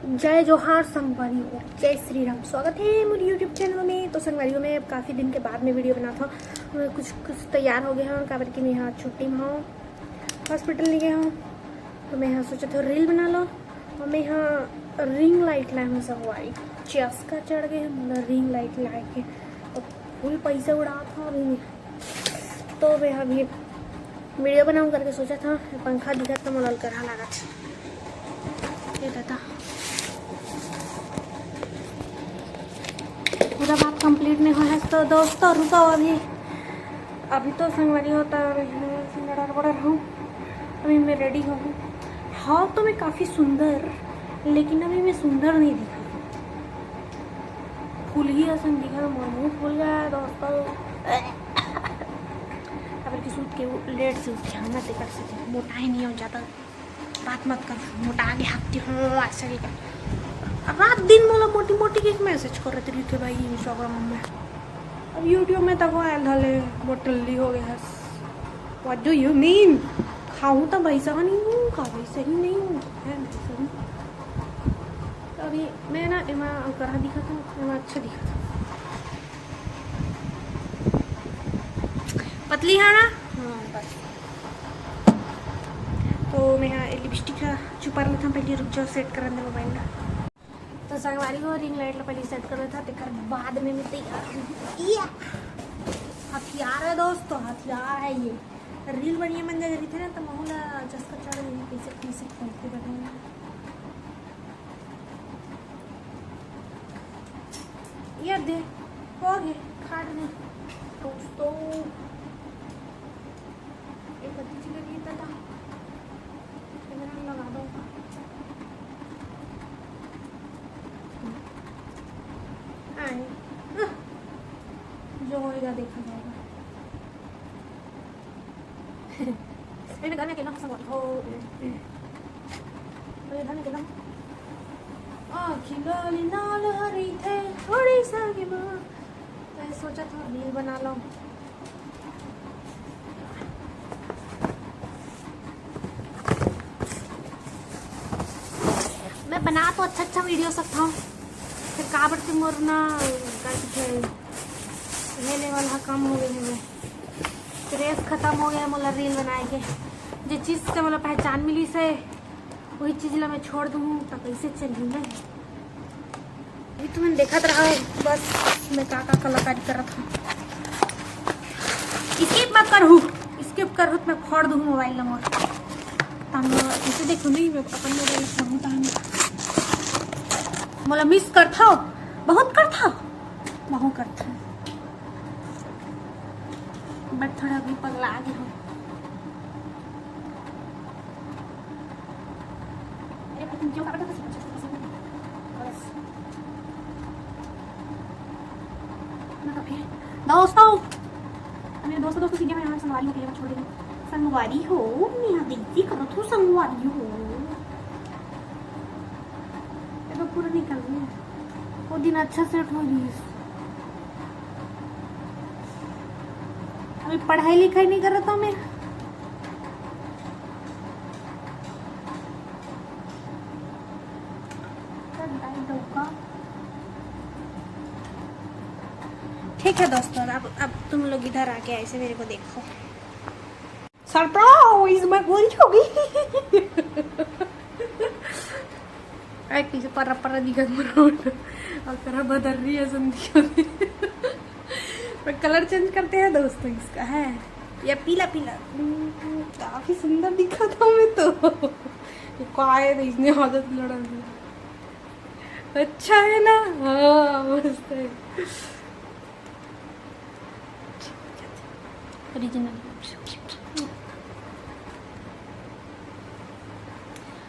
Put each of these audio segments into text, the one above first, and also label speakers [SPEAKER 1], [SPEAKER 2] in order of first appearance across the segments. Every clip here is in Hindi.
[SPEAKER 1] जय जोहार संगवारी हो, जय श्री राम। स्वागत है मेरे यूट्यूब चैनल में। तो संगवारियों में काफ़ी दिन के बाद में वीडियो बना था। कुछ तैयार हो गया हूँ काबर कि मैं यहाँ छुट्टी में हूँ, हॉस्पिटल नहीं गया हूँ। तो मैं यहाँ सोचा था रील बना लो। और मैं यहाँ रिंग लाइट लाए हूँ संगवारी, चस्का चढ़ गए मतलब रिंग लाइट लाए के और फुल पैसा उड़ा था अभी में। तो मैं अभी वीडियो बनाऊँ करके सोचा था। पंखा दिखा तो मोल करा लगा था। पूरा बात कंप्लीट नहीं हुआ है तो दोस्तों रुको। अभी तो संगवारी होता है, बड़ा रहूँ। अभी मैं रेडी हूँ। हाँ तो मैं काफ़ी सुंदर, लेकिन अभी मैं सुंदर नहीं दिखा, फूल ही ऐसा दिखा। मुँह फूल गया है दोस्तों। अगर किसी के लेट से उठी हम नहीं कर सकते, मोटा ही नहीं हो जाता। बात मत कर, मोटा आगे हाथती हूँ ऐसा नहीं कर। रात दिन मोला मोटी मोटी के मैसेज कर रहे थे भाई इंस्टाग्राम में। अब यूट्यूब में तक आयल धले मोटल्ली हो गया है। What do you mean? खाऊं तो वैसा नहीं हूँ, खा वैसा ही नहीं हूँ, है वैसा ही। तो अभी मैं ना एमा करा दिखा था, एमा अच्छा दिखा था। पतली है ना? हाँ बस। तो मैं यहाँ लिपस्टिक छुपा रहा था, पहले रुक जाओ सेट करने मोबाइल का। तो संगवारी को रिंग लाइट पहले सेट कर रहा था, तेकर बाद में मैं तैयार हूँ। हथियार है दोस्तों, हथियार है ये। रील बढ़िया बन जा रही थी ना तो माहौला चस्का चढ़ गई। कैसे कैसे खोलते बनाऊंगा यार, दे हो गए खाट नहीं दोस्तों। एक बत्ती चले गई था लगा दो। जो होएगा देखा जाएगा। मैंने गाने के नाम संग हो मेरे गाने के नाम खिलाली नाल हरी थे थोड़ी सा की माँ। मैं सोचा था रील बना लो। मैं बना तो अच्छा वीडियो सकता हूँ, फिर काबर से मोरना लेने वाला कम हो गई है। स्ट्रेस खत्म हो गया मोला रील बनाए के। जिस चीज़ से मोला पहचान मिली से वही चीज़ ला मैं छोड़ दूँ तो कैसे चली मैं। अभी तो मैंने देखा रहा बस मैं का कलाकारी कर रहा था। स्किप मत करूँ, स्किप करूँ तो मैं फोड़ दूँ मोबाइल नंबर। इसे देखो नहीं, मैं अपन मोबाइल फोड़ूँ मोला मिस करता हो, बहुत करता बहुत करता, बट थोड़ा भी पगला आ गया हूँ। दोस्तों सीधे मैं यहाँ संगवारी हो छोड़ देंगे। संगवारी हो मैं यहाँ देखती करो तू संगवारी हो। तो पूरा निकल गया वो दिन अच्छा सेट हो गई। अभी पढ़ाई लिखाई नहीं कर रहा था मैं। ठीक है दोस्तों, अब तुम लोग इधर आके ऐसे मेरे को देखो। सरप्राइज मैं पूरी हो गई। पीछे पर दिखा और करा बदल रही है संध्या। पर कलर चेंज करते हैं दोस्तों इसका है या पीला पीला। काफी सुंदर दिखा था मैं तो। काय इसने आदत लड़ा दी। अच्छा है ना? हाँ मस्त है। ओरिजिनल।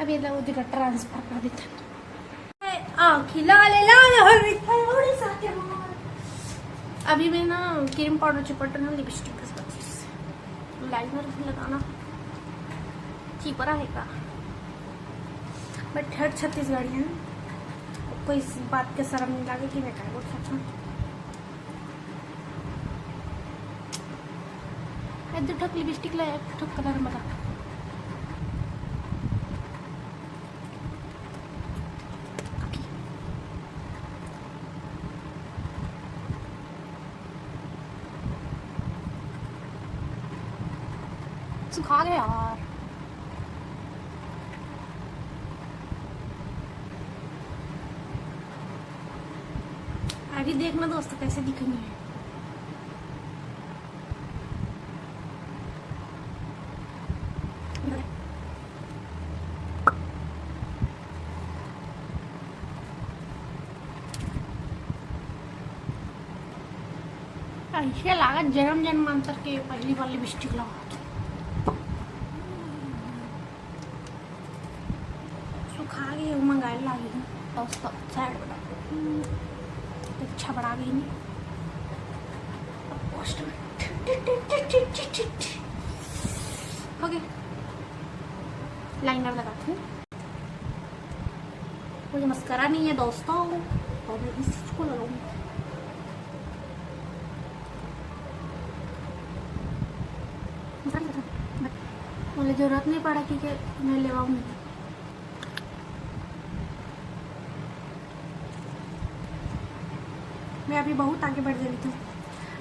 [SPEAKER 1] अब ये लोग जगह ट्रांसफर कर देते हैं। अभी मैं ना क्रीम पाउडर चिपट रहा हूँ, लिपस्टिक का लाइनर लगाना चीपरा है का। बट हर छत्तीसगढ़ी है, कोई इस बात के शर्म नहीं लगे कि मैं क्या बोल सकता हूँ। ठक लिपस्टिक ला एक ठक कलर में सुखा गए यार। अभी देखना दोस्तों कैसे दिखेंगे। ऐसे लागत जन्म जन्मांतर के पहली वाली लिपस्टिक लगा सुखा गई मंगाई लागी दोस्तों। साइड बना अच्छा बड़ा गई नहीं पोस्ट में हो गया। लाइनर लगाती हूँ। मुझे मस्करा नहीं है दोस्तों और मैं इस चीज को लगाऊंगी। मुझे जरूरत नहीं पड़ा कि मैं ले आऊँ। मैं अभी बहुत आगे बढ़ जा रही थी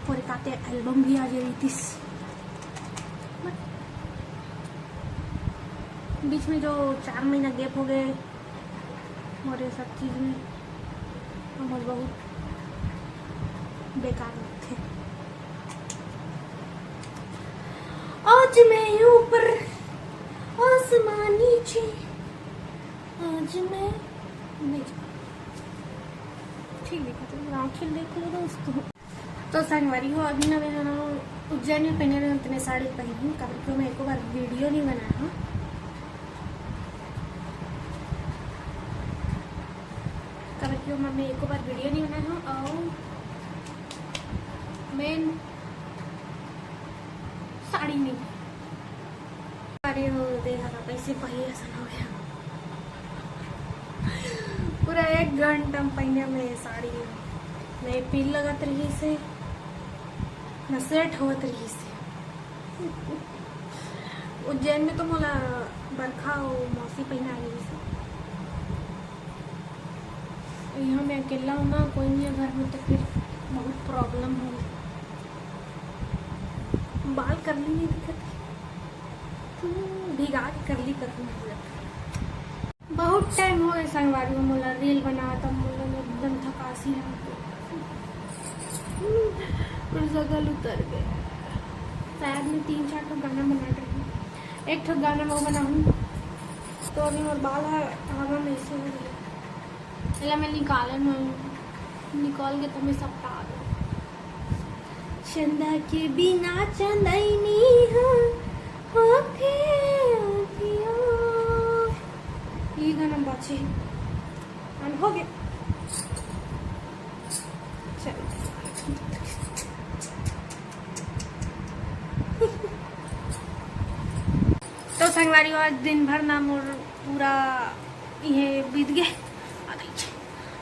[SPEAKER 1] और एक आते एल्बम भी आ जा रही थी। बीच में जो 4 महीना गैप हो गए और ये सब चीज़ में हम बहुत बेकार थे। आज मैं ऊपर आसमान नीचे आज मैं ठीक देखा तो आँखें देख लो दोस्तों। तो संगवारी हो अभी ना मैं ना उज्जैन में पहने रहे इतने साड़ी पहनी कारण मैं एक बार वीडियो नहीं बनाया। कारण क्यों मैं एक बार वीडियो नहीं बनाया और मैं साड़ी नहीं साड़ी हो देखा था कैसे पहले ऐसा हो गया। पूरा 1 घंटा पहने में साड़ी नहीं पील लगत रही से न सेट होत रही से। उज्जैन में तो मोला बरखा और मौसी पहना रही से। यहाँ मैं अकेला हूँ ना कोई नहीं है घर में तो फिर बहुत प्रॉब्लम हो। बाल करली नहीं दिखत भिगा के करली करनी बहुत टाइम हो गया। संगवारी में मोला रील बना था मोला एकदम थकासी सकल उतर गए। शायद मैं 3-4 ठो गाना बना रही। एक ठो गाना मैं बनाऊँ तो अभी मोर बाल है हवा में ऐसे हो गया। मैं निकाल के तो मैं सब टाल चंदा के बिना चंदनी ये गाना बाची हो गया। तो संगवारी आज दिन भर ना मोर पूरा ये बीत गए।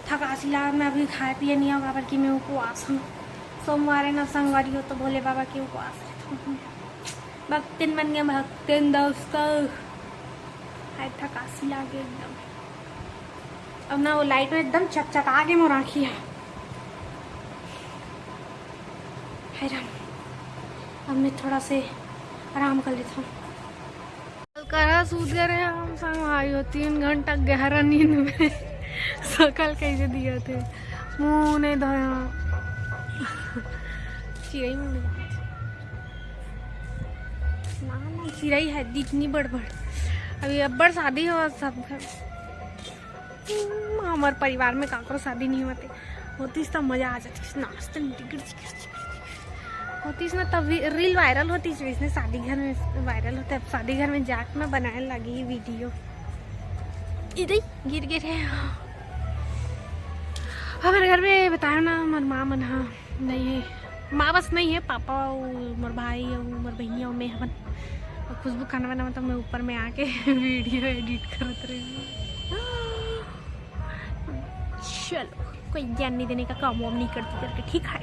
[SPEAKER 1] थकासी ला मैं अभी खाए पिए नहीं होगा बल्कि मैं उपवास हूँ। सोमवार है ना संगवारी हो तो भोले बाबा के उपवास है। भक्तिन बन गए भक्तिन दोस्तों। हाय थकासी लागे एकदम। अब ना वो लाइट में एकदम चकचका के मोर आँखी है। हाय राम अब मैं थोड़ा से आराम कर लेता हूँ। करा सूत गए हम संगवारी हो 3 घंटा गहरा नींद में। सकल कैसे दिए थे मुँह नहीं धोया। चिड़ई में ना चिड़ई है इतनी बड़ अभी अब्बर शादी हो सब घर हमारे परिवार में काकरो शादी नहीं होती तो मजा आ जाती नाचते होती ना तब रील वायरल होती इसने शादी घर में वायरल होते। अब शादी घर में जाके मैं बनाने लगी वीडियो इधर गिर गिर है। हमारे घर में बताया ना हमारे माँ मन नहीं है माँ बस नहीं है पापा और मेरे भाई और मेरे भैया और मैं हमन खुशबू खाना बना तो मैं ऊपर में आके वीडियो एडिट करते रही। चलो कोई ज्ञान नहीं देने का काम वाम नहीं करती करके ठीक है।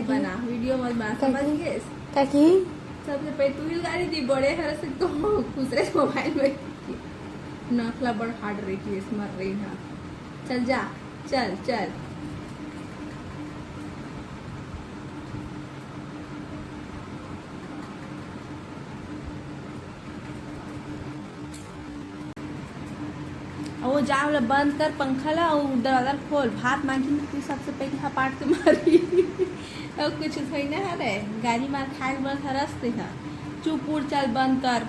[SPEAKER 2] बना वीडियो मत बना समझ गए। सबसे पहले तू ही गाड़ी दी बड़े हर से तो दूसरे मोबाइल में नखला बड़ हार्ड रही थी मर रही ना। चल जा चल चल और वो जा वाला बंद कर पंखा ला और दरवाजा खोल भात मांगी में तू सबसे पहले हपाट के मारी और कुछ थोड़ी ना है गाड़ी मार खाए के बाद हरसते है चुप उड़ चल बंद कर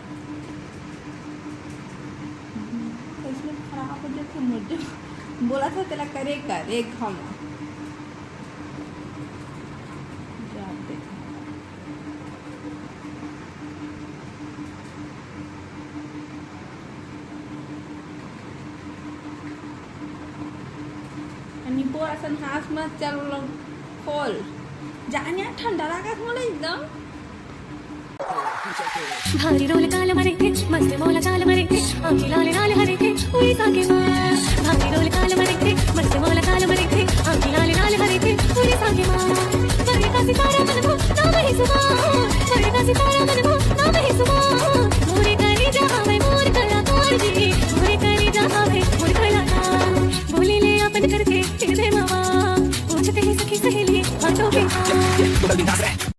[SPEAKER 2] इसमें खराब हो जाते मुझे बोला था तेरा करे कर एक हम असन हाथ मत चल खोल जाने ठंडा लगा थोड़ा एकदम
[SPEAKER 3] भारी रोल काल मरे थे मस्त मौला चाल मरे थे आंखें लाल लाल हरे थे उड़ी साके मार भारी रोल काल मरे थे मस्त मौला चाल मरे थे आंखें लाल लाल हरे थे उड़ी साके मार मरे का सितारा मन को नाम है सुबह मरे का सितारा मन को नाम है सुबह मोरे करी जहां मैं मोर कलाकार जी मोरे करी जहां मैं मोर कलाकार बोले ले अपन करके दे मामा पूछते हैं सखी सहेली हाथों पे